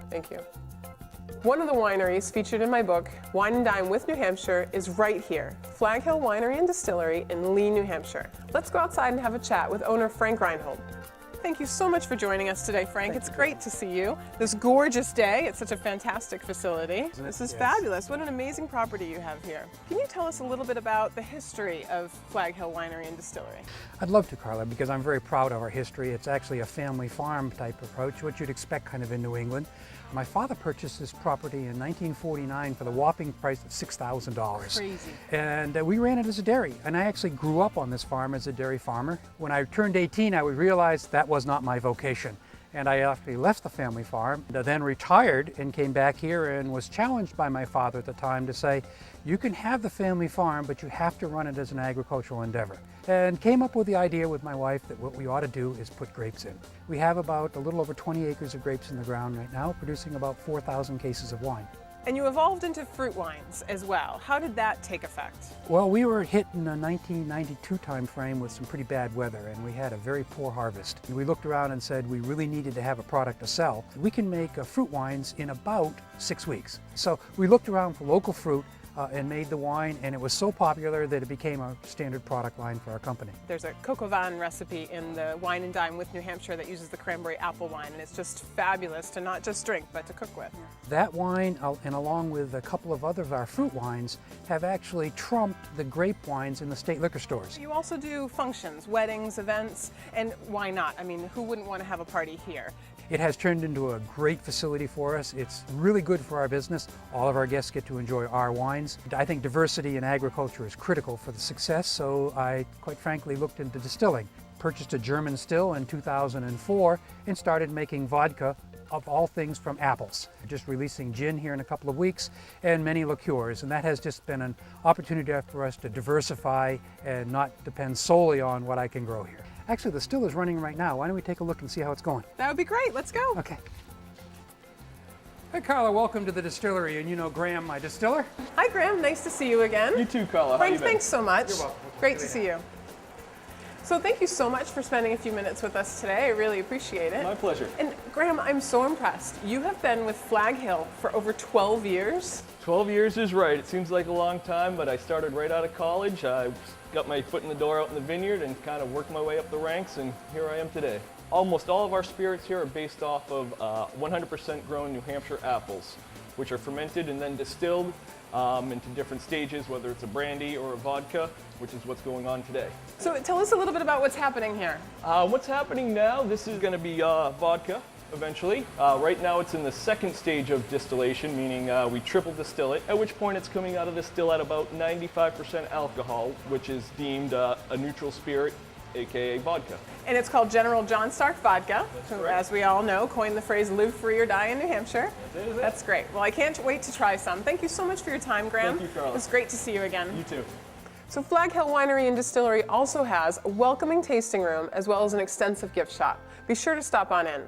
Thank you. One of the wineries featured in my book, Wine and Dine with New Hampshire, is right here, Flag Hill Winery and Distillery in Lee, New Hampshire. Let's go outside and have a chat with owner Frank Reinhold. Thank you so much for joining us today, Frank. It's great to see you. This gorgeous day. It's such a fantastic facility. This is fabulous. What an amazing property you have here. Can you tell us a little bit about the history of Flag Hill Winery and Distillery? I'd love to, Carla, because I'm very proud of our history. It's actually a family farm type approach, what you'd expect kind of in New England. My father purchased this property in 1949 for the whopping price of $6,000. Crazy. And we ran it as a dairy. And I actually grew up on this farm as a dairy farmer. When I turned 18, I realized that was not my vocation. And I actually left the family farm, then retired and came back here and was challenged by my father at the time to say, you can have the family farm, but you have to run it as an agricultural endeavor. And came up with the idea with my wife that what we ought to do is put grapes in. We have about a little over 20 acres of grapes in the ground right now, producing about 4,000 cases of wine. And you evolved into fruit wines as well. How did that take effect? Well, we were hit in the 1992 time frame with some pretty bad weather, and we had a very poor harvest. We looked around and said we really needed to have a product to sell. We can make fruit wines in about 6 weeks. So we looked around for local fruit and made the wine, and it was so popular that it became a standard product line for our company. There's a coq au vin recipe in the Wine and Dine with New Hampshire that uses the cranberry apple wine, and it's just fabulous to not just drink, but to cook with. That wine, and along with a couple of other of our fruit wines, have actually trumped the grape wines in the state liquor stores. You also do functions, weddings, events, and why not? I mean, who wouldn't want to have a party here? It has turned into a great facility for us. It's really good for our business. All of our guests get to enjoy our wines. I think diversity in agriculture is critical for the success, so I, quite frankly, looked into distilling. Purchased a German still in 2004 and started making vodka of all things from apples. Just releasing gin here in a couple of weeks and many liqueurs, and that has just been an opportunity for us to diversify and not depend solely on what I can grow here. Actually, the still is running right now. Why don't we take a look and see how it's going? That would be great. Let's go. Okay. Hi, Carla. Welcome to the distillery. And you know Graham, my distiller. Hi, Graham. Nice to see you again. You too, Carla. Frank, thanks so much. You're welcome. Great to see you. So thank you so much for spending a few minutes with us today. I really appreciate it. My pleasure. And Graham, I'm so impressed. You have been with Flag Hill for over 12 years. 12 years is right. It seems like a long time, but I started right out of college. I got my foot in the door out in the vineyard and kind of worked my way up the ranks, and here I am today. Almost all of our spirits here are based off of 100% grown New Hampshire apples, which are fermented and then distilled into different stages, whether it's a brandy or a vodka, which is what's going on today. So tell us a little bit about what's happening here. What's happening now, this is going to be vodka eventually. Right now it's in the second stage of distillation, meaning we triple distill it, at which point it's coming out of the still at about 95% alcohol, which is deemed a neutral spirit, aka vodka. And it's called General John Stark Vodka, who, correct. as we all know, coined the phrase live free or die in New Hampshire. That is it. That's great. Well, I can't wait to try some. Thank you so much for your time, Graham. Thank you, Carla. It's great to see you again. You too. So Flag Hill Winery and Distillery also has a welcoming tasting room as well as an extensive gift shop. Be sure to stop on in.